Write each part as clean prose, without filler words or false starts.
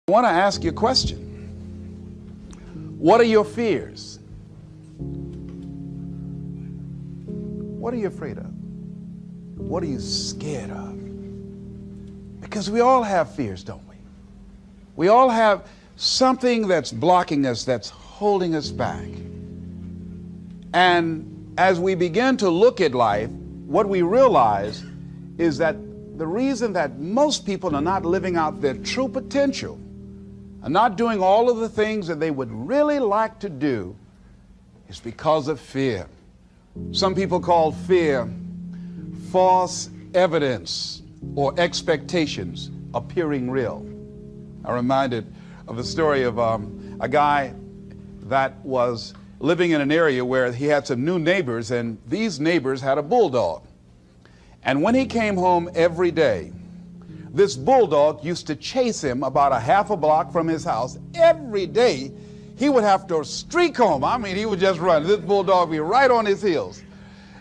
I want to ask you a question. What are your fears? What are you afraid of? What are you scared of? Because we all have fears, don't we? We all have something that's blocking us, that's holding us back. And as we begin to look at life, what we realize is that the reason that most people are not living out their true potential, are not doing all of the things that they would really like to do, is because of fear. Some people call fear false evidence or expectations appearing real. I'm reminded of the story of a guy that was living in an area where he had some new neighbors, and these neighbors had a bulldog. And when he came home every day, this bulldog used to chase him about a half a block from his house. Every day, he would have to streak home. I mean, he would just run. This bulldog would be right on his heels.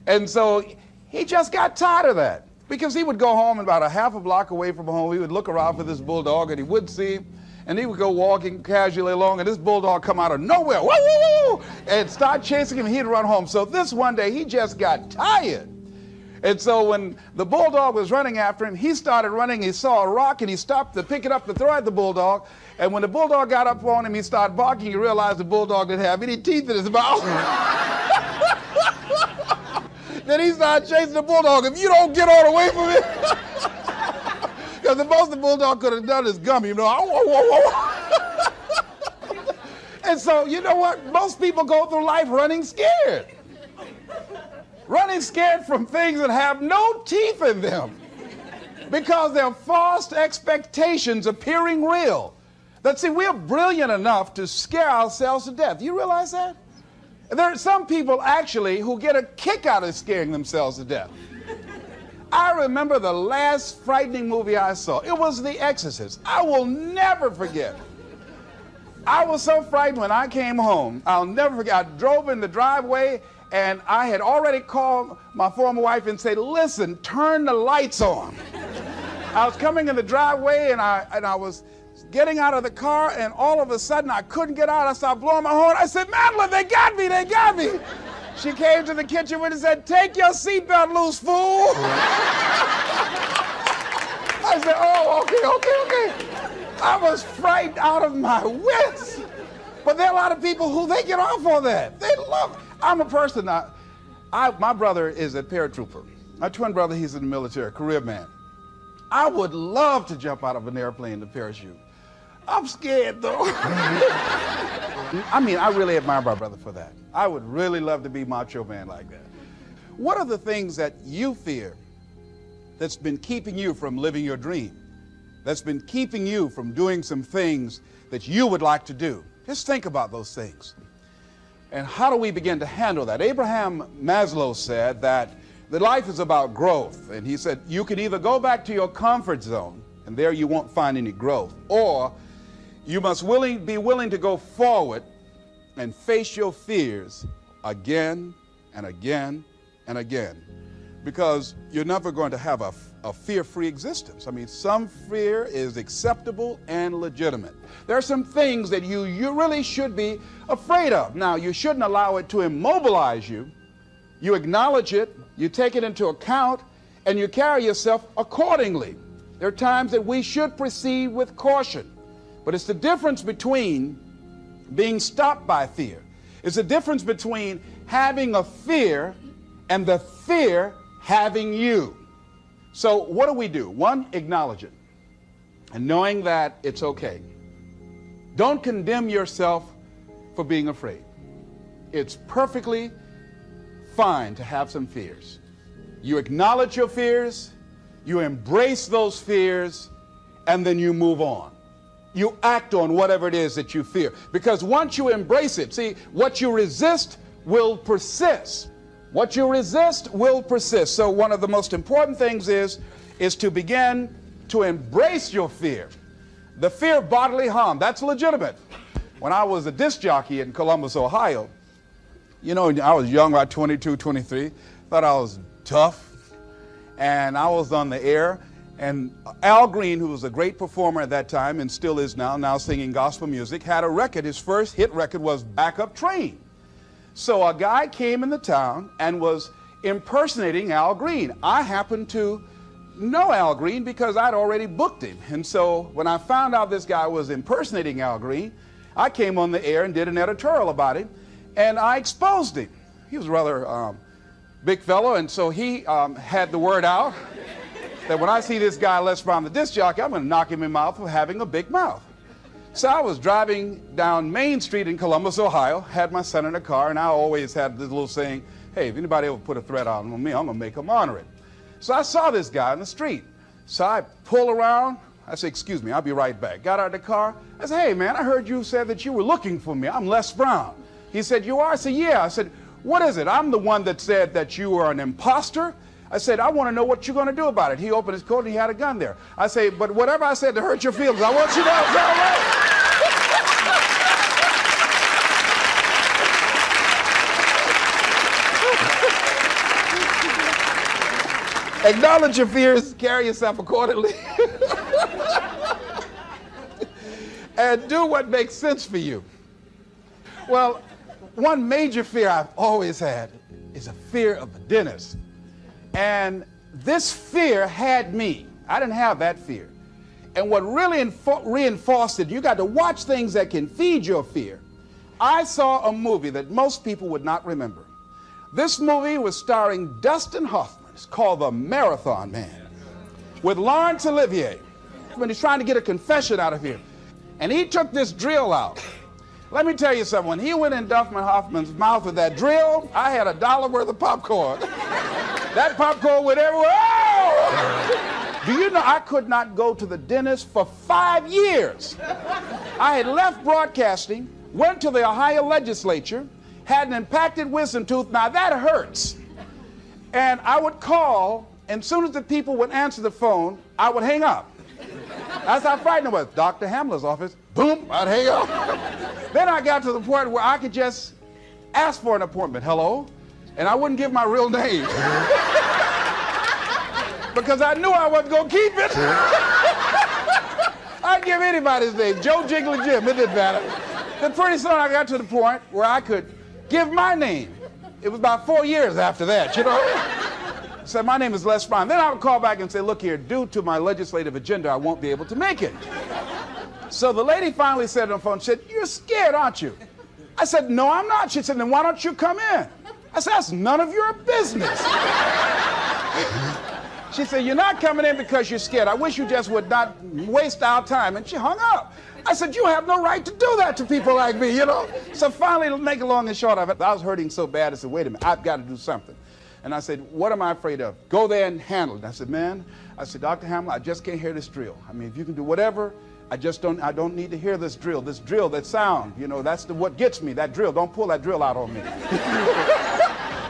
And so he just got tired of that, because he would go home and about a half a block away from home, he would look around for this bulldog and he wouldn't see him. And he would go walking casually along, and this bulldog come out of nowhere, woo, woo, woo, and start chasing him, and he'd run home. So this one day, he just got tired. And so when the bulldog was running after him, he started running. He saw a rock, and he stopped to pick it up to throw at the bulldog. And when the bulldog got up on him, he started barking. He realized the bulldog didn't have any teeth in his mouth. Then he started chasing the bulldog. If you don't get on away from it, because the most the bulldog could have done is gummy, you know. And so, you know what? Most people go through life running scared. Running scared from things that have no teeth in them, because they're false expectations appearing real. That, see, we're brilliant enough to scare ourselves to death. Do you realize that? There are some people actually who get a kick out of scaring themselves to death. I remember the last frightening movie I saw. It was The Exorcist. I will never forget. I was so frightened when I came home. I'll never forget. I drove in the driveway, and I had already called my former wife and said, listen, turn the lights on. I was coming in the driveway, and I was getting out of the car, and all of a sudden I couldn't get out. I started blowing my horn. I said, Madeline, they got me, they got me. She came to the kitchen with and said, take your seatbelt loose, fool. I said, oh, okay. I was frightened out of my wits. But there are a lot of people who they get off on that. They love it. I'm a person, my brother is a paratrooper. My twin brother, he's in the military, career man. I would love to jump out of an airplane to parachute. I'm scared, though. I mean, I really admire my brother for that. I would really love to be macho man like that. What are the things that you fear that's been keeping you from living your dream? That's been keeping you from doing some things that you would like to do? Just think about those things. And how do we begin to handle that? Abraham Maslow said that life is about growth. And he said, you can either go back to your comfort zone, and there you won't find any growth, or you must be willing to go forward and face your fears again and again and again, because you're never going to have a fear-free existence. I mean, some fear is acceptable and legitimate. There are some things that you really should be afraid of. Now, you shouldn't allow it to immobilize you. You acknowledge it, you take it into account, and you carry yourself accordingly. There are times that we should proceed with caution. But it's the difference between being stopped by fear. It's the difference between having a fear and the fear having you. So what do? One, acknowledge it, and knowing that it's okay. Don't condemn yourself for being afraid. It's perfectly fine to have some fears. You acknowledge your fears, you embrace those fears, and then you move on. You act on whatever it is that you fear. Because once you embrace it, see, what you resist will persist. What you resist will persist. So one of the most important things is to begin to embrace your fear. The fear of bodily harm, that's legitimate. When I was a disc jockey in Columbus, Ohio, you know, I was young, about 22, 23, thought I was tough, and I was on the air, And Al Green, who was a great performer at that time and still is now singing gospel music, had a record. His first hit record was Back Up Train. So a guy came in the town and was impersonating Al Green. I happened to know Al Green because I'd already booked him. And so when I found out this guy was impersonating Al Green, I came on the air and did an editorial about him, and I exposed him. He was a rather big fellow, and so he had the word out that when I see this guy Les Brown, the disc jockey, I'm going to knock him in the mouth for having a big mouth. So I was driving down Main Street in Columbus, Ohio, had my son in a car, and I always had this little saying, hey, if anybody ever put a threat on me, I'm going to make them honor it. So I saw this guy on the street. So I pull around. I said, excuse me, I'll be right back. Got out of the car. I said, hey, man, I heard you said that you were looking for me. I'm Les Brown. He said, you are? I said, yeah. I said, what is it? I'm the one that said that you were an imposter. I said, I want to know what you're going to do about it. He opened his coat and he had a gun there. I say, but whatever I said to hurt your feelings, I want you to know it's all right. Acknowledge your fears, carry yourself accordingly, and do what makes sense for you. Well, one major fear I've always had is a fear of the dentist. And this fear had me. I didn't have that fear. And what really reinforced it, you got to watch things that can feed your fear. I saw a movie that most people would not remember. This movie was starring Dustin Hoffman. It's called The Marathon Man, with Laurence Olivier, when he's trying to get a confession out of here. And he took this drill out. Let me tell you something. When he went in Dustin Hoffman's mouth with that drill, I had $1 worth of popcorn. That popcorn went everywhere. Oh! Do you know I could not go to the dentist for 5 years? I had left broadcasting, went to the Ohio legislature, had an impacted wisdom tooth. Now that hurts. And I would call, and as soon as the people would answer the phone, I would hang up. That's how frightened I was. Dr. Hamler's office, boom, I'd hang up. Then I got to the point where I could just ask for an appointment. Hello? And I wouldn't give my real name. Because I knew I wasn't going to keep it. I'd give anybody's name, Joe Jiggly Jim, it didn't matter. Then pretty soon I got to the point where I could give my name. It was about 4 years after that, you know. I said, my name is Les Brown. Then I would call back and say, look here, due to my legislative agenda, I won't be able to make it. So the lady finally said on the phone, she said, you're scared, aren't you? I said, no, I'm not. She said, then why don't you come in? I said, that's none of your business. She said, you're not coming in because you're scared. I wish you just would not waste our time. And she hung up. I said, you have no right to do that to people like me, you know? So finally, to make it long and short of it, I was hurting so bad, I said, wait a minute, I've got to do something. And I said, what am I afraid of? Go there and handle it. I said, man, I said, Dr. Hamler, I just can't hear this drill. I mean, if you can do whatever, I don't need to hear this drill, that sound, you know, that's what gets me, that drill. Don't pull that drill out on me.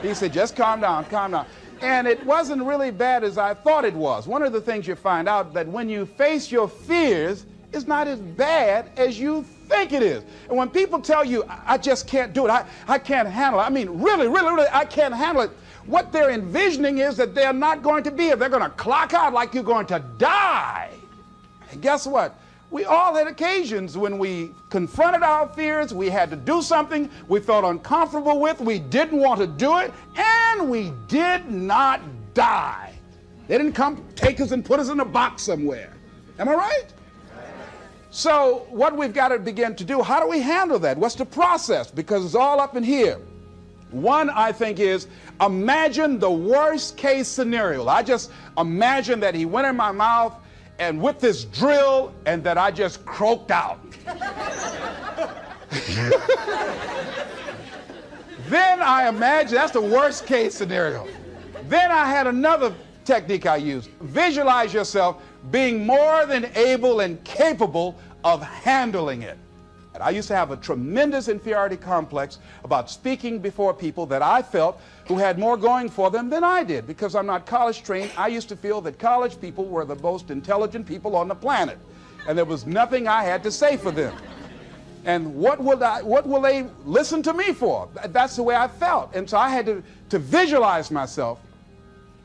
He said, just calm down, calm down. And it wasn't really bad as I thought it was. One of the things you find out that when you face your fears, it's not as bad as you think it is. And when people tell you, I just can't do it, I can't handle it, I mean, really, I can't handle it, what they're envisioning is that they're not going to be here. They're going to clock out like you're going to die. And guess what? We all had occasions when we confronted our fears, we had to do something we felt uncomfortable with, we didn't want to do it, and we did not die. They didn't come take us and put us in a box somewhere. Am I right? So what we've got to begin to do, how do we handle that? What's the process? Because it's all up in here. One, I think, is imagine the worst case scenario. I just imagine that he went in my mouth and with this drill and that I just croaked out. Then I imagine, that's the worst case scenario. Then I had another technique I used. Visualize yourself being more than able and capable of handling it. And I used to have a tremendous inferiority complex about speaking before people that I felt who had more going for them than I did. Because I'm not college trained, I used to feel that college people were the most intelligent people on the planet. And there was nothing I had to say for them. And what will they listen to me for? That's the way I felt. And so I had to visualize myself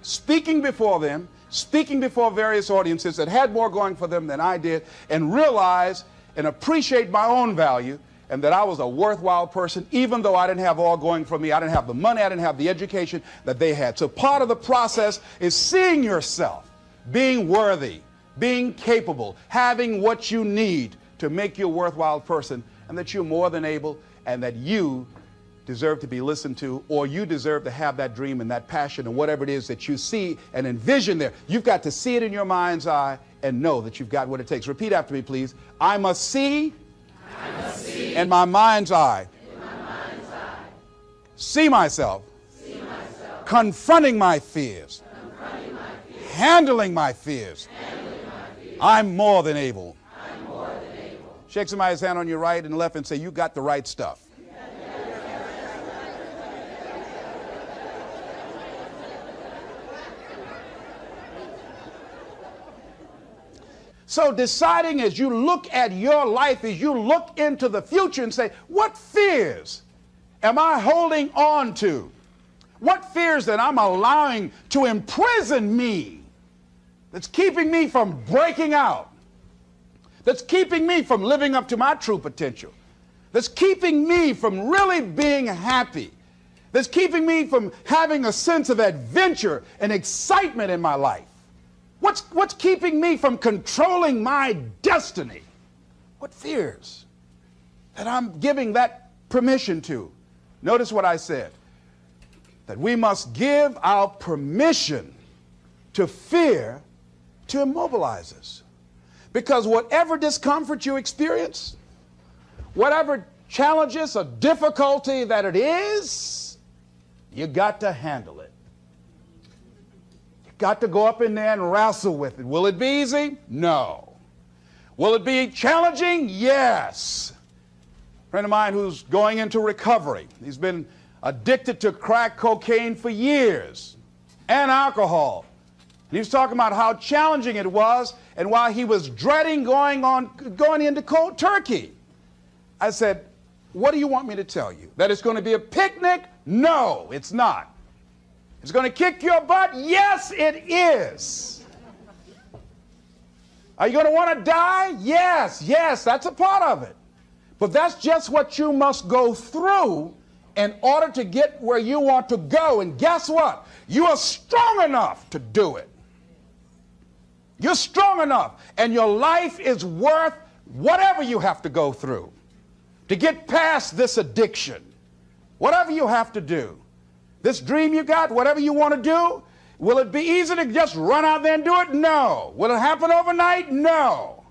speaking before them speaking before various audiences that had more going for them than I did, and realize and appreciate my own value and that I was a worthwhile person, even though I didn't have all going for me. I didn't have the money, I didn't have the education that they had. So part of the process is seeing yourself, being worthy, being capable, having what you need to make you a worthwhile person, and that you're more than able, and that you deserve to be listened to, or you deserve to have that dream and that passion and whatever it is that you see and envision there. You've got to see it in your mind's eye and know that you've got what it takes. Repeat after me, please. I must see in my mind's eye. See myself. Confronting my fears. Handling my fears. I'm more than able. Shake somebody's hand on your right and left and say, you got the right stuff. So deciding as you look at your life, as you look into the future and say, what fears am I holding on to? What fears that I'm allowing to imprison me, that's keeping me from breaking out, that's keeping me from living up to my true potential, that's keeping me from really being happy, that's keeping me from having a sense of adventure and excitement in my life? What's keeping me from controlling my destiny? What fears that I'm giving that permission to? Notice what I said, that we must give our permission to fear to immobilize us. Because whatever discomfort you experience, whatever challenges or difficulty that it is, you got to handle it. Got to go up in there and wrestle with it. Will it be easy? No. Will it be challenging? Yes. A friend of mine who's going into recovery. He's been addicted to crack cocaine for years and alcohol. And he was talking about how challenging it was and why he was dreading going into cold turkey. I said, what do you want me to tell you? That it's going to be a picnic? No, it's not. It's going to kick your butt? Yes, it is. Are you going to want to die? Yes, that's a part of it. But that's just what you must go through in order to get where you want to go. And guess what? You are strong enough to do it. You're strong enough, and your life is worth whatever you have to go through to get past this addiction. Whatever you have to do. This dream you got, whatever you want to do, will it be easy to just run out there and do it? No. Will it happen overnight? No.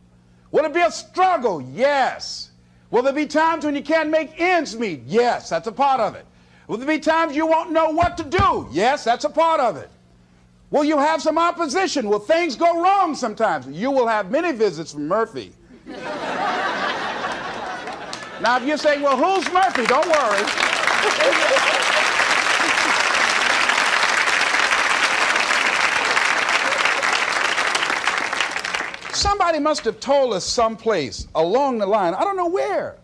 Will it be a struggle? Yes. Will there be times when you can't make ends meet? Yes, that's a part of it. Will there be times you won't know what to do? Yes, that's a part of it. Will you have some opposition? Will things go wrong sometimes? You will have many visits from Murphy. Now, if you're saying, well, who's Murphy? Don't worry. Somebody must have told us someplace along the line, I don't know where,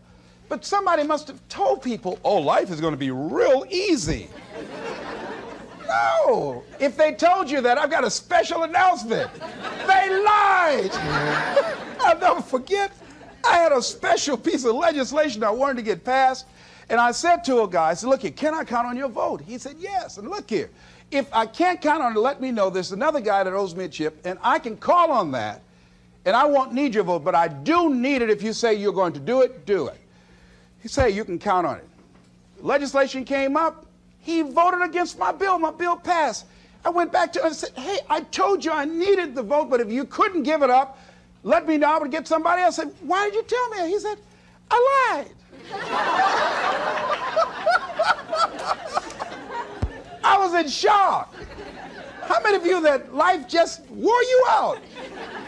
but somebody must have told people, oh, life is going to be real easy. No. If they told you that, I've got a special announcement. They lied. I'll never forget. I had a special piece of legislation I wanted to get passed, and I said to a guy, I said, look here, can I count on your vote? He said, yes. And look here, if I can't count on it, let me know. There's another guy that owes me a chip, and I can call on that. And I won't need your vote, but I do need it. If you say you're going to do it, do it. He said, you can count on it. Legislation came up. He voted against my bill. My bill passed. I went back to him and said, hey, I told you I needed the vote, but if you couldn't give it up, let me know. I would get somebody else. I said, why did you tell me that? He said, I lied. I was in shock. How many of you that life just wore you out?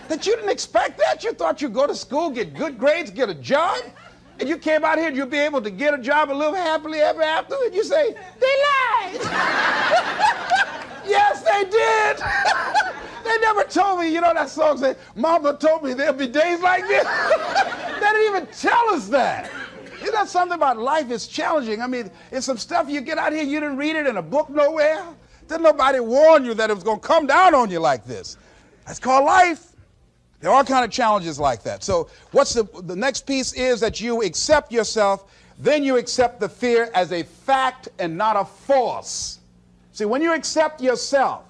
That you didn't expect that? You thought you'd go to school, get good grades, get a job, and you came out here and you'd be able to get a job and live happily ever after, and you say, they lied. Yes, they did. They never told me, you know that song said, Mama told me there'll be days like this. They didn't even tell us that. Isn't that something about life is challenging? I mean, it's some stuff you get out here, you didn't read it in a book nowhere. Didn't nobody warn you that it was going to come down on you like this? That's called life. There are all kind of challenges like that. So what's the next piece is that you accept yourself, then you accept the fear as a fact and not a force. See, when you accept yourself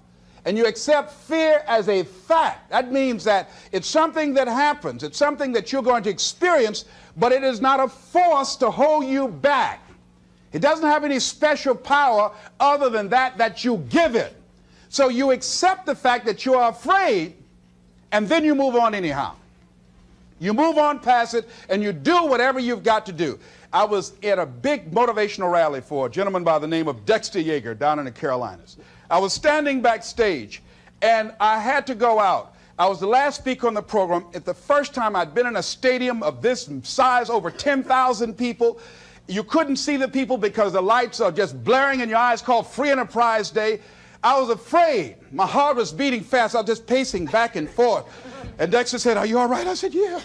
and you accept fear as a fact, that means that it's something that happens. It's something that you're going to experience, but it is not a force to hold you back. It doesn't have any special power other than that you give it. So you accept the fact that you are afraid, and then you move on anyhow. You move on past it, and you do whatever you've got to do. I was at a big motivational rally for a gentleman by the name of Dexter Yeager down in the Carolinas. I was standing backstage, and I had to go out. I was the last speaker on the program. It's the first time I'd been in a stadium of this size, over 10,000 people. You couldn't see the people because the lights are just blaring in your eyes, called Free Enterprise Day. I was afraid. My heart was beating fast. I was just pacing back and forth. And Dexter said, "Are you all right?" I said, "Yeah."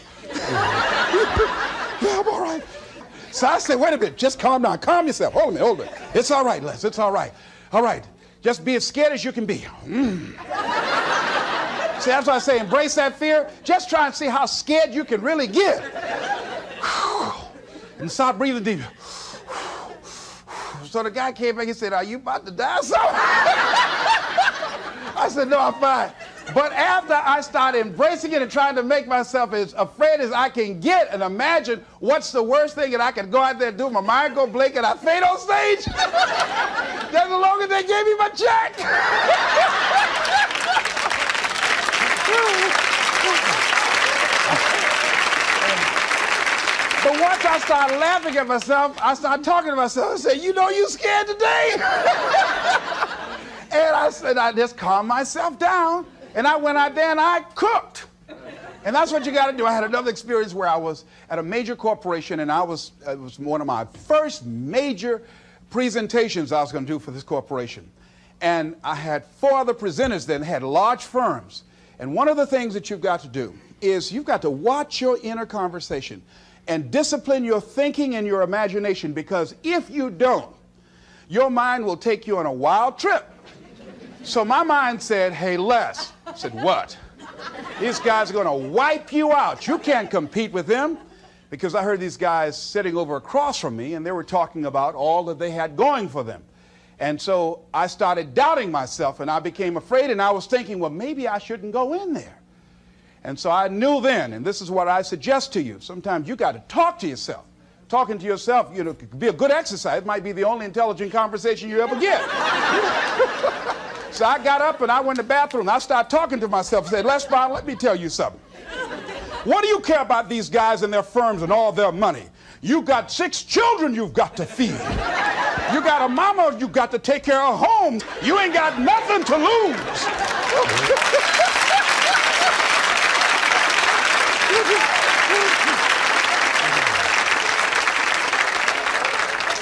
"Yeah, I'm all right." So I said, "Wait a minute, just calm down. Calm yourself. Hold a minute, hold a minute. It's all right, Les. It's all right. All right. Just be as scared as you can be." See, that's why I say embrace that fear. Just try and see how scared you can really get. And start breathing deep. So the guy came back and said, "Are you about to die or something?" I said, "No, I'm fine." But after I started embracing it and trying to make myself as afraid as I can get and imagine what's the worst thing that I could go out there and do, my mind go blank and I fade on stage, that's the longer they gave me my check. But once I started laughing at myself, I started talking to myself. I said, "You know you scared today?" And I said, I just calmed myself down. And I went out there and I cooked. And that's what you got to do. I had another experience where I was at a major corporation, and it was one of my first major presentations I was going to do for this corporation. And I had 4 other presenters that had large firms. And one of the things that you've got to do is you've got to watch your inner conversation and discipline your thinking and your imagination, because if you don't, your mind will take you on a wild trip. So my mind said, "Hey, Les." I said, "What?" "These guys are going to wipe you out. You can't compete with them." Because I heard these guys sitting over across from me, and they were talking about all that they had going for them. And so I started doubting myself, and I became afraid, and I was thinking, well, maybe I shouldn't go in there. And so I knew then, and this is what I suggest to you, sometimes you got to talk to yourself. Talking to yourself, could be a good exercise. It might be the only intelligent conversation you ever get. So I got up and I went to the bathroom. I started talking to myself and said, "Les Brown, let me tell you something. What do you care about these guys and their firms and all their money? You got 6 children you've got to feed. You got a mama you've got to take care of home. You ain't got nothing to lose."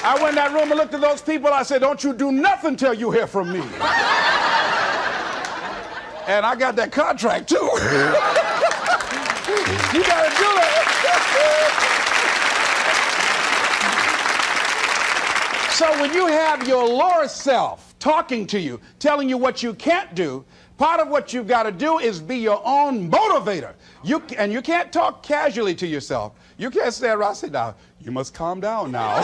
I went in that room and looked at those people. I said, "Don't you do nothing till you hear from me." And I got that contract too. You gotta do that. So when you have your lower self talking to you, telling you what you can't do, part of what you've got to do is be your own motivator. And you can't talk casually to yourself. You can't stand around and say, "Now, you must calm down now."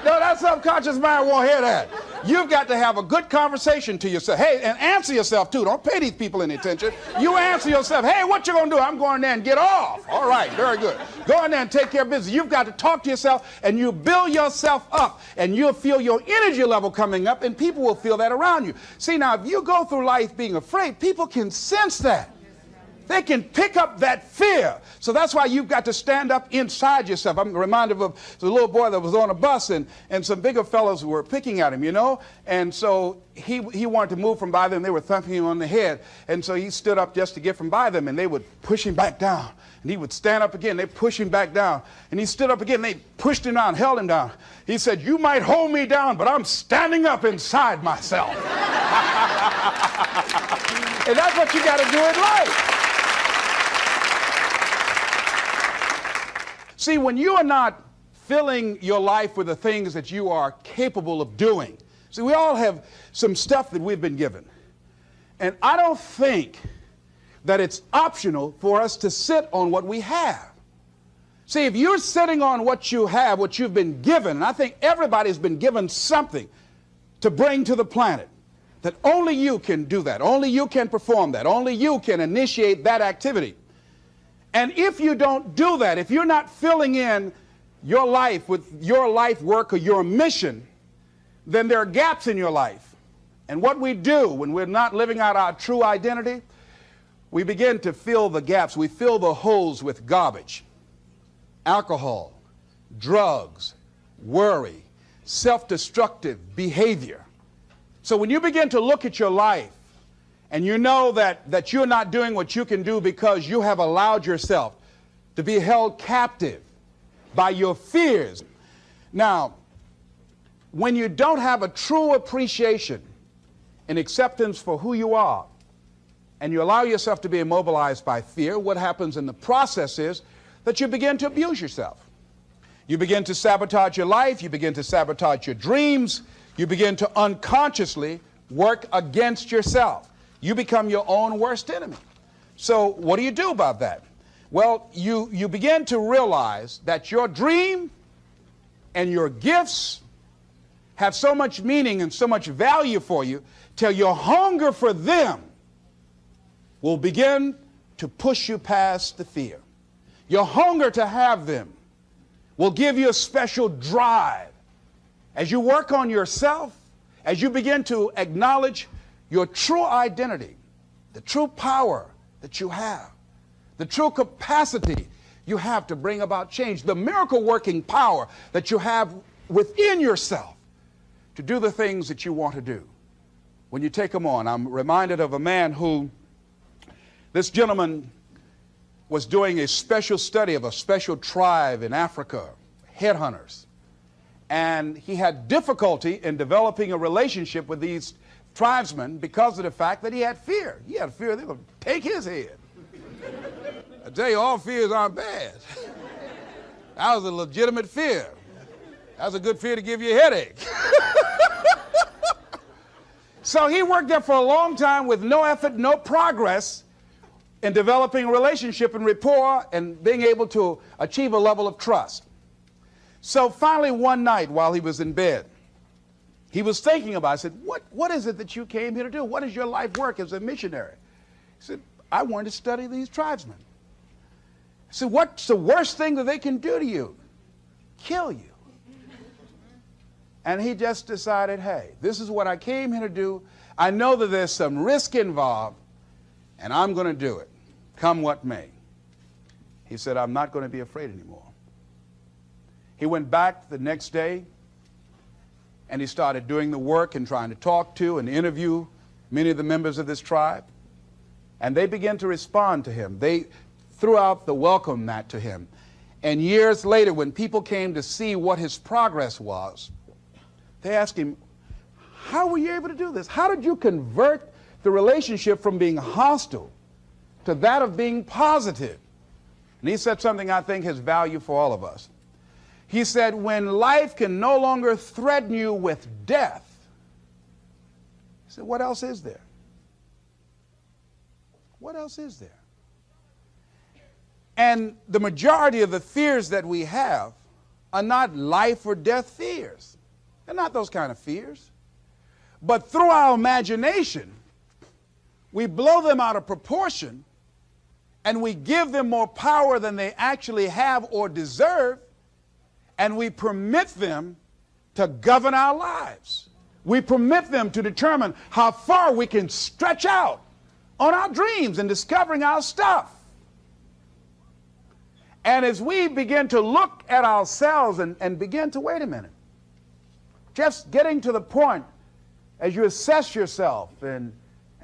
No, that subconscious mind won't hear that. You've got to have a good conversation to yourself. Hey, and answer yourself too. Don't pay these people any attention. You answer yourself. "Hey, what you gonna do?" "I'm going there and get off." "All right, very good. Go in there and take care of business." You've got to talk to yourself, and you build yourself up, and you'll feel your energy level coming up, and people will feel that around you. See, now, if you go through life being afraid, people can sense that. They can pick up that fear. So that's why you've got to stand up inside yourself. I'm reminded of the little boy that was on a bus, and some bigger fellows were picking at him, And so he wanted to move from by them. They were thumping him on the head. And so he stood up just to get from by them, and they would push him back down. And he would stand up again. They push him back down. And he stood up again. They pushed him down, held him down. He said, "You might hold me down, but I'm standing up inside myself." And that's what you got to do in life. See, when you are not filling your life with the things that you are capable of doing, See, we all have some stuff that we've been given. And I don't think that it's optional for us to sit on what we have. See, if you're sitting on what you have, what you've been given, and I think everybody's been given something to bring to the planet, that only you can do that, only you can perform that, only you can initiate that activity. And if you don't do that, if you're not filling in your life with your life work or your mission, then there are gaps in your life. And what we do when we're not living out our true identity, we begin to fill the gaps. We fill the holes with garbage, alcohol, drugs, worry, self-destructive behavior. So when you begin to look at your life and you know that you're not doing what you can do because you have allowed yourself to be held captive by your fears. Now, when you don't have a true appreciation and acceptance for who you are, and you allow yourself to be immobilized by fear, what happens in the process is that you begin to abuse yourself. You begin to sabotage your life, you begin to sabotage your dreams, you begin to unconsciously work against yourself. You become your own worst enemy. So what do you do about that? Well, you begin to realize that your dream and your gifts have so much meaning and so much value for you till your hunger for them will begin to push you past the fear. Your hunger to have them will give you a special drive. As you work on yourself, as you begin to acknowledge your true identity, the true power that you have, the true capacity you have to bring about change, the miracle working power that you have within yourself to do the things that you want to do. When you take them on, I'm reminded of a man who, this gentleman was doing a special study of a special tribe in Africa, headhunters. And he had difficulty in developing a relationship with these tribesmen because of the fact that he had fear. He had fear they were going to take his head. I tell you, all fears aren't bad. That was a legitimate fear. That was a good fear to give you a headache. So he worked there for a long time with no effort, no progress in developing a relationship and rapport and being able to achieve a level of trust. So finally one night while he was in bed, he was thinking about it. I said, what is it that you came here to do? What is your life work as a missionary? He said, I wanted to study these tribesmen. I said, what's the worst thing that they can do to you? Kill you. And he just decided, hey, this is what I came here to do. I know that there's some risk involved, and I'm going to do it, come what may. He said, I'm not going to be afraid anymore. He went back the next day, and he started doing the work and trying to talk to and interview many of the members of this tribe. And they began to respond to him. They threw out the welcome mat to him. And years later, when people came to see what his progress was, they asked him, how were you able to do this? How did you convert the relationship from being hostile to that of being positive? And he said something I think has value for all of us. He said, when life can no longer threaten you with death, he said, what else is there? What else is there? And the majority of the fears that we have are not life or death fears. They're not those kind of fears. But through our imagination, we blow them out of proportion and we give them more power than they actually have or deserve, and we permit them to govern our lives. We permit them to determine how far we can stretch out on our dreams and discovering our stuff. And as we begin to look at ourselves and begin to, wait a minute, just getting to the point as you assess yourself and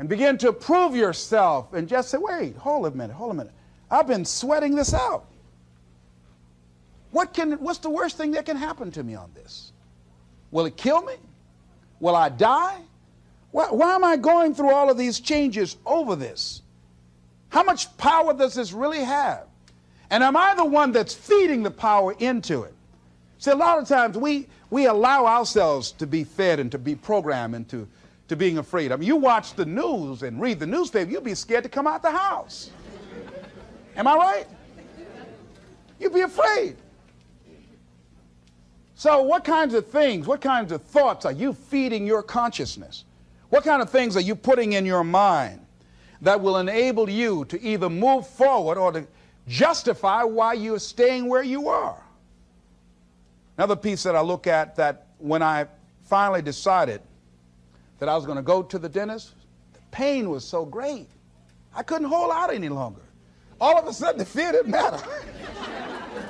begin to prove yourself and just say, wait, hold a minute. I've been sweating this out. What's the worst thing that can happen to me on this? Will it kill me? Will I die? Why am I going through all of these changes over this? How much power does this really have? And am I the one that's feeding the power into it? See, a lot of times we allow ourselves to be fed and to be programmed into being afraid. I mean, you watch the news and read the newspaper, you'll be scared to come out the house. Am I right? You'll be afraid. So what kinds of things, what kinds of thoughts are you feeding your consciousness? What kind of things are you putting in your mind that will enable you to either move forward or to justify why you're staying where you are? Another piece that I look at, that when I finally decided that I was going to go to the dentist, the pain was so great. I couldn't hold out any longer. All of a sudden, the fear didn't matter.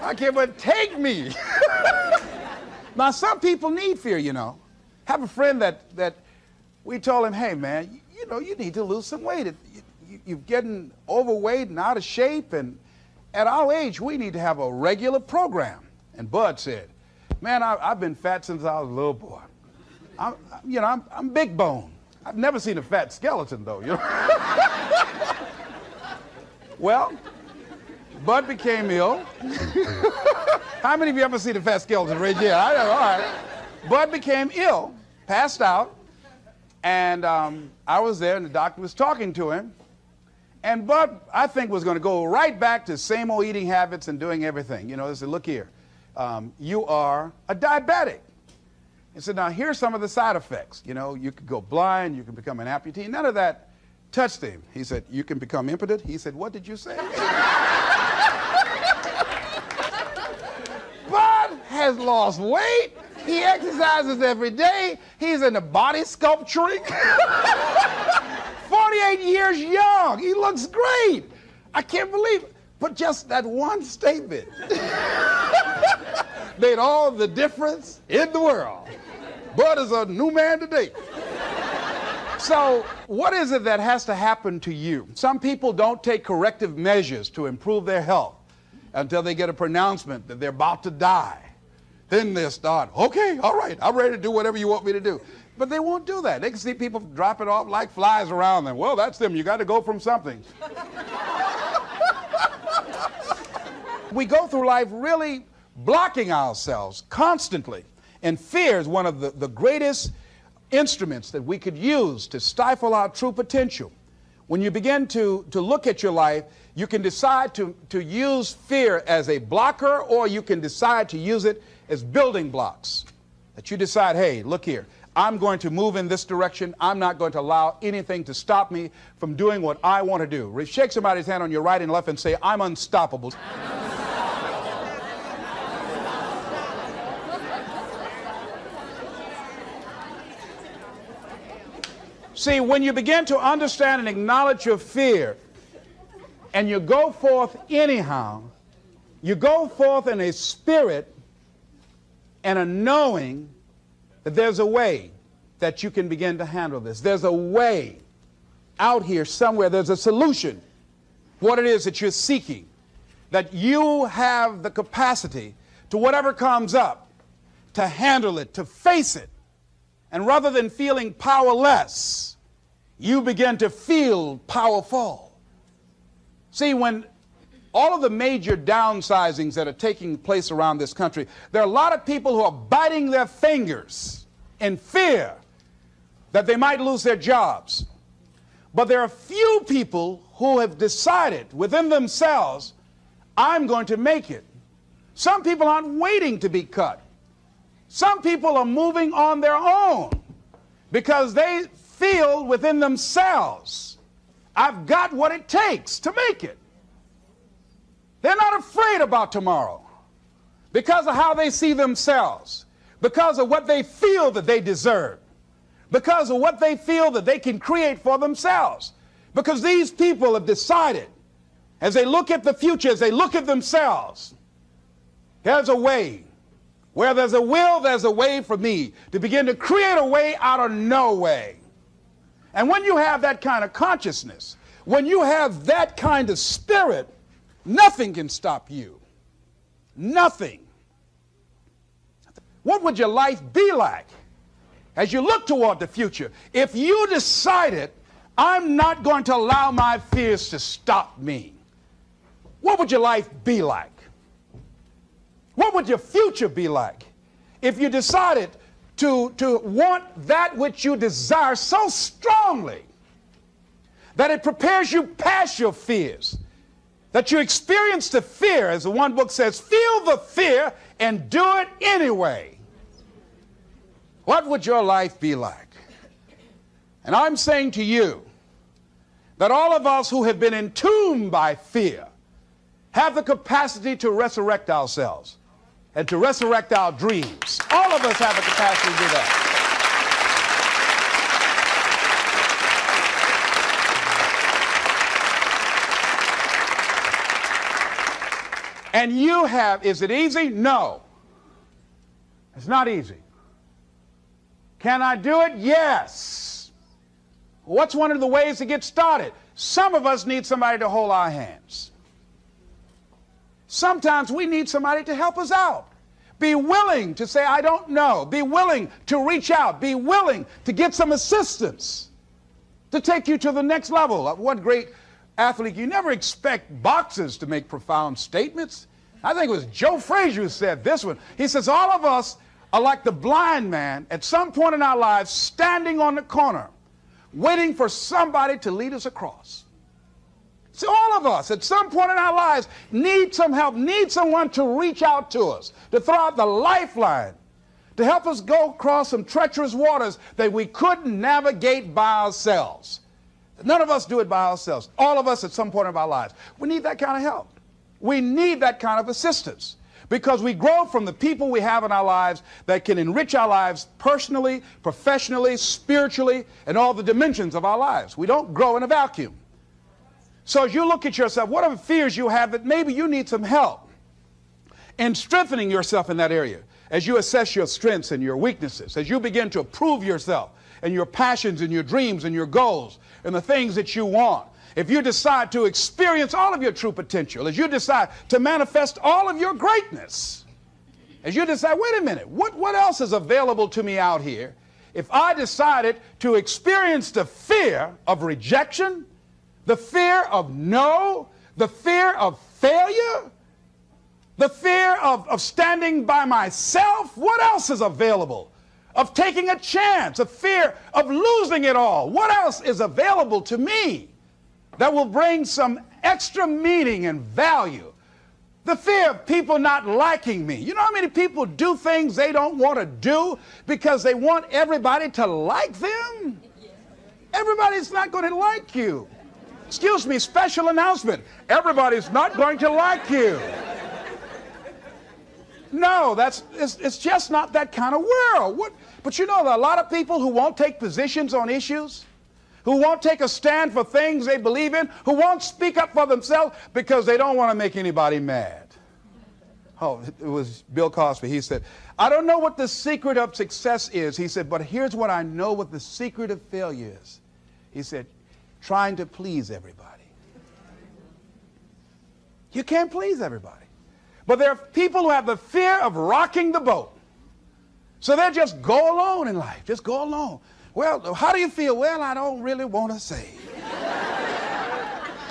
I can't but take me. Now, some people need fear, you know. Have a friend that we told him, hey, man, you know, you need to lose some weight. You're getting overweight and out of shape, and at our age, we need to have a regular program. And Bud said, man, I've been fat since I was a little boy. I'm big bone. I've never seen a fat skeleton, though, you know. Well, Bud became ill. How many of you ever seen a fat skeleton? Raise your hand. I know, all right. Bud became ill, passed out, and I was there, and the doctor was talking to him. And Bud, I think, was going to go right back to same old eating habits and doing everything. You know, they said, look here, you are a diabetic. He said, now, here's some of the side effects. You know, you could go blind, you can become an amputee. None of that touched him. He said, you can become impotent. He said, what did you say? Bud has lost weight. He exercises every day. He's into body sculpturing. 48 years young. He looks great. I can't believe it. But just that one statement made all the difference in the world. Bud is a new man today. So what is it that has to happen to you? Some people don't take corrective measures to improve their health until they get a pronouncement that they're about to die. Then they'll start, okay, all right, I'm ready to do whatever you want me to do. But they won't do that. They can see people dropping off like flies around them. Well, that's them. You got to go from something. We go through life really blocking ourselves constantly. And fear is one of the greatest instruments that we could use to stifle our true potential. When you begin to look at your life, you can decide to use fear as a blocker, or you can decide to use it as building blocks. That you decide, hey, look here, I'm going to move in this direction. I'm not going to allow anything to stop me from doing what I want to do. Shake somebody's hand on your right and left and say, I'm unstoppable. See, when you begin to understand and acknowledge your fear, and you go forth anyhow, you go forth in a spirit and a knowing that there's a way that you can begin to handle this. There's a way out here somewhere. There's a solution. What it is that you're seeking, that you have the capacity to whatever comes up, to handle it, to face it. And rather than feeling powerless, you begin to feel powerful. See, when all of the major downsizings that are taking place around this country, there are a lot of people who are biting their fingers in fear that they might lose their jobs. But there are few people who have decided within themselves, I'm going to make it. Some people aren't waiting to be cut. Some people are moving on their own because they feel within themselves, I've got what it takes to make it. They're not afraid about tomorrow because of how they see themselves, because of what they feel that they deserve, because of what they feel that they can create for themselves. Because these people have decided, as they look at the future, as they look at themselves, there's a way. Where there's a will, there's a way for me to begin to create a way out of no way. And when you have that kind of consciousness, when you have that kind of spirit, nothing can stop you. Nothing. What would your life be like as you look toward the future if you decided, I'm not going to allow my fears to stop me? What would your life be like? What would would your future be like if you decided to want that which you desire so strongly that it prepares you past your fears, that you experience the fear, as the one book says, feel the fear and do it anyway? What would your life be like? And I'm saying to you that all of us who have been entombed by fear have the capacity to resurrect ourselves and to resurrect our dreams. All of us have the capacity to do that. And you have, is it easy? No. It's not easy. Can I do it? Yes. What's one of the ways to get started? Some of us need somebody to hold our hands. Sometimes we need somebody to help us out. Be willing to say, I don't know. Be willing to reach out. Be willing to get some assistance to take you to the next level. One great athlete, you never expect boxers to make profound statements. I think it was Joe Frazier who said this one. He says, all of us are like the blind man at some point in our lives standing on the corner waiting for somebody to lead us across. See, all of us at some point in our lives need some help, need someone to reach out to us, to throw out the lifeline, to help us go across some treacherous waters that we couldn't navigate by ourselves. None of us do it by ourselves. All of us at some point of our lives. We need that kind of help. We need that kind of assistance because we grow from the people we have in our lives that can enrich our lives personally, professionally, spiritually, and all the dimensions of our lives. We don't grow in a vacuum. So as you look at yourself, what are the fears you have that maybe you need some help in strengthening yourself in that area? As you assess your strengths and your weaknesses, as you begin to approve yourself and your passions and your dreams and your goals and the things that you want, if you decide to experience all of your true potential, as you decide to manifest all of your greatness, as you decide, wait a minute, what else is available to me out here if I decided to experience the fear of rejection, the fear of no, the fear of failure, the fear of standing by myself? What else is available? Of taking a chance, a fear of losing it all. What else is available to me that will bring some extra meaning and value? The fear of people not liking me. You know how many people do things they don't want to do because they want everybody to like them? Everybody's not going to like you. Excuse me, special announcement. Everybody's not going to like you. No, it's just not that kind of world. But you know, there are a lot of people who won't take positions on issues, who won't take a stand for things they believe in, who won't speak up for themselves because they don't want to make anybody mad. Oh, it was Bill Cosby. He said, I don't know what the secret of success is. He said, but here's what I know what the secret of failure is. He said, trying to please everybody. You can't please everybody. But there are people who have the fear of rocking the boat. So they just go alone in life. Just go alone. Well, how do you feel? Well, I don't really want to say.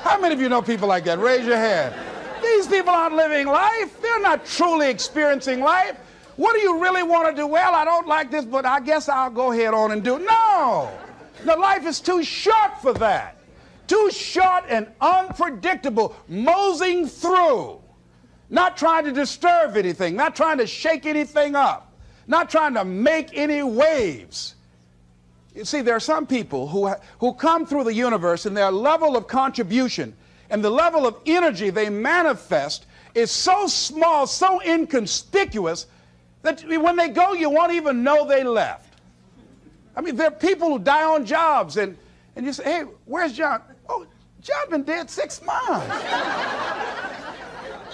How many of you know people like that? Raise your hand. These people aren't living life. They're not truly experiencing life. What do you really want to do? Well, I don't like this, but I guess I'll go ahead on and do it. No. No, life is too short for that. Too short and unpredictable, moseying through. Not trying to disturb anything, not trying to shake anything up, not trying to make any waves. You see, there are some people who come through the universe and their level of contribution and the level of energy they manifest is so small, so inconspicuous that when they go, you won't even know they left. I mean, there are people who die on jobs and you say, hey, where's John? Oh, John's been dead 6 months.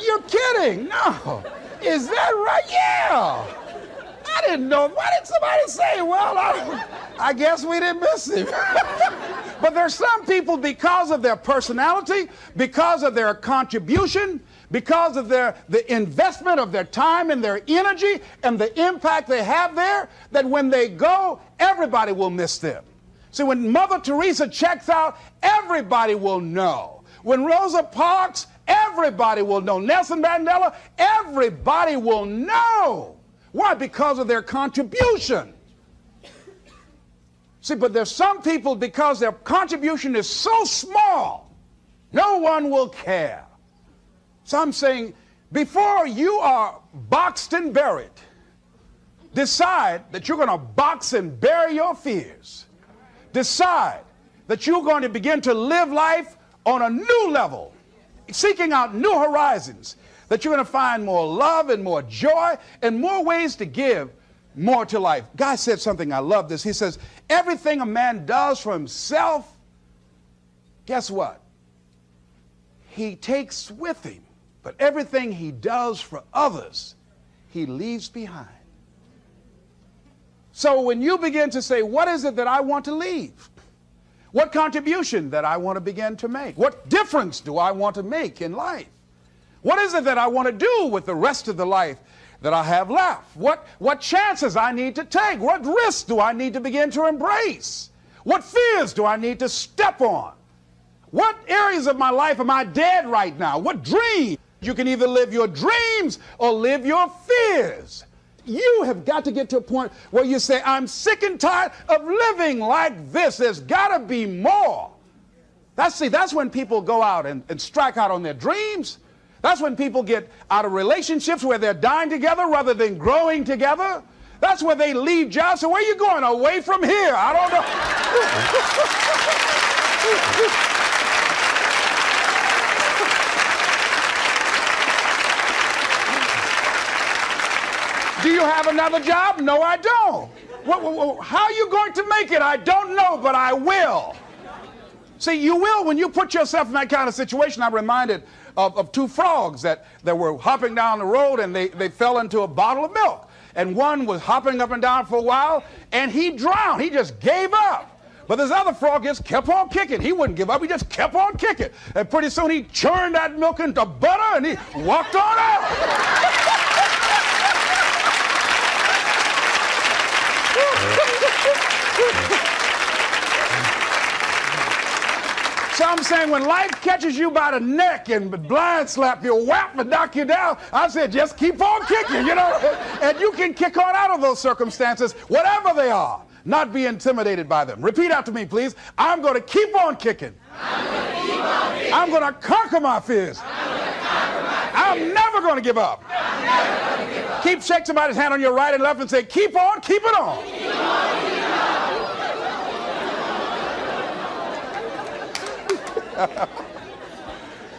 You're kidding. No. Is that right? Yeah. I didn't know. Why didn't somebody say, well, I guess we didn't miss him. But there's some people, because of their personality, because of their contribution, because of the investment of their time and their energy and the impact they have there, that when they go, everybody will miss them. See, when Mother Teresa checks out, everybody will know. When Rosa Parks, Everybody will know. Nelson Mandela, everybody will know. Why? Because of their contribution. See, but there's some people, because their contribution is so small, no one will care. So I'm saying, before you are boxed and buried, decide that you're going to box and bury your fears. Decide that you're going to begin to live life on a new level, seeking out new horizons, that you're going to find more love and more joy and more ways to give more to life. Guy said something, I love this. He says, everything a man does for himself, guess what? He takes with him. But everything he does for others, he leaves behind. So when you begin to say, what is it that I want to leave? What contribution that I want to begin to make? What difference do I want to make in life? What is it that I want to do with the rest of the life that I have left? What chances I need to take? What risks do I need to begin to embrace? What fears do I need to step on? What areas of my life am I dead right now? What dreams? You can either live your dreams or live your fears. You have got to get to a point where you say, I'm sick and tired of living like this. There's got to be more. That's when people go out and strike out on their dreams. That's when people get out of relationships where they're dying together rather than growing together. That's where they leave jobs. So where are you going? Away from here? I don't know. Do you have another job? No, I don't. How are you going to make it? I don't know, but I will. See, you will when you put yourself in that kind of situation. I'm reminded of two frogs that were hopping down the road, and they fell into a bottle of milk. And one was hopping up and down for a while, and he drowned. He just gave up. But this other frog just kept on kicking. He wouldn't give up. He just kept on kicking. And pretty soon he churned that milk into butter, and he walked on out. So I'm saying, when life catches you by the neck and blind slap you, whap and knock you down, I said, just keep on kicking, and you can kick on out of those circumstances, whatever they are, not be intimidated by them. Repeat after me, please. I'm going to keep on kicking. I'm going to conquer my fears. I'm never going to give up. Shake somebody's hand on your right and left and say, keep on, keep it on. Keep on, keep it on.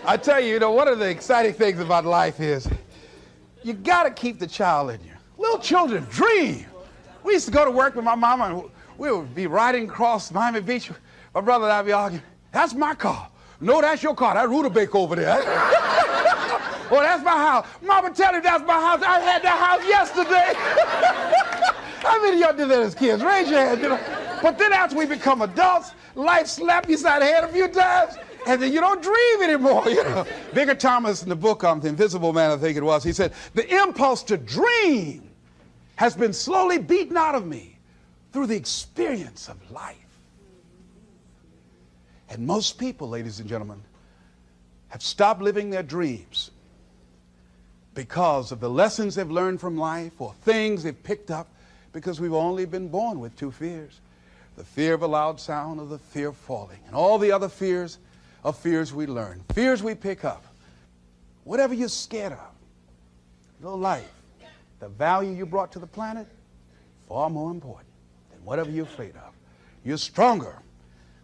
I tell you, one of the exciting things about life is you got to keep the child in you. Little children dream. We used to go to work with my mama, and we would be riding across Miami Beach. My brother and I would be arguing, that's my car. No, that's your car. That rutabaga over there. Oh, that's my house. Mama, tell him that's my house. I had that house yesterday. How many of y'all did that as kids? Raise your hand. But then after we become adults, life slaps you side the head a few times, and then you don't dream anymore. Bigger Thomas, in the book The Invisible Man, I think it was, he said, the impulse to dream has been slowly beaten out of me through the experience of life. And most people, ladies and gentlemen, have stopped living their dreams because of the lessons they've learned from life or things they've picked up, because we've only been born with two fears: the fear of a loud sound, or the fear of falling. And all the other fears are fears we learn, fears we pick up. Whatever you're scared of, your life, the value you brought to the planet, far more important than whatever you're afraid of. You're stronger.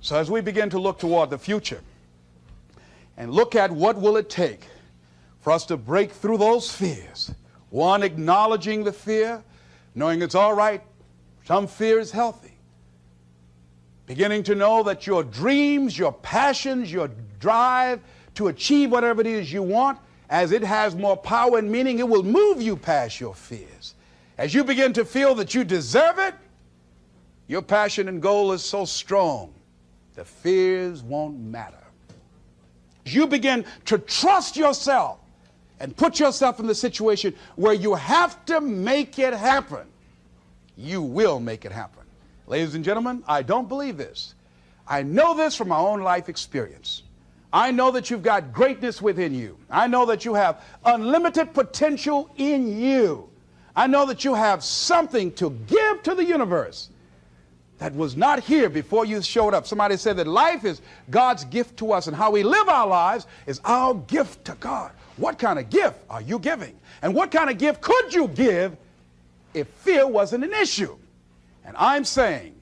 So as we begin to look toward the future and look at what will it take for us to break through those fears, one, acknowledging the fear, knowing it's all right, some fear is healthy. Beginning to know that your dreams, your passions, your drive to achieve whatever it is you want, as it has more power and meaning, it will move you past your fears. As you begin to feel that you deserve it, your passion and goal is so strong, the fears won't matter. As you begin to trust yourself and put yourself in the situation where you have to make it happen, you will make it happen. Ladies and gentlemen, I don't believe this. I know this from my own life experience. I know that you've got greatness within you. I know that you have unlimited potential in you. I know that you have something to give to the universe that was not here before you showed up. Somebody said that life is God's gift to us, and how we live our lives is our gift to God. What kind of gift are you giving? And what kind of gift could you give if fear wasn't an issue? And I'm saying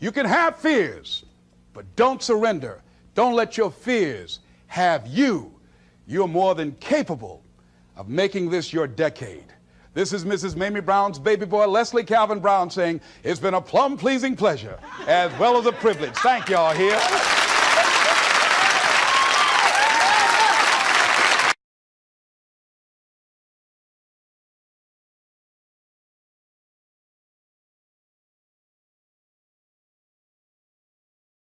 you can have fears, but don't surrender. Don't let your fears have you. You're more than capable of making this your decade. This is Mrs. Mamie Brown's baby boy, Leslie Calvin Brown, saying, it's been a plum-pleasing pleasure as well as a privilege. Thank y'all here.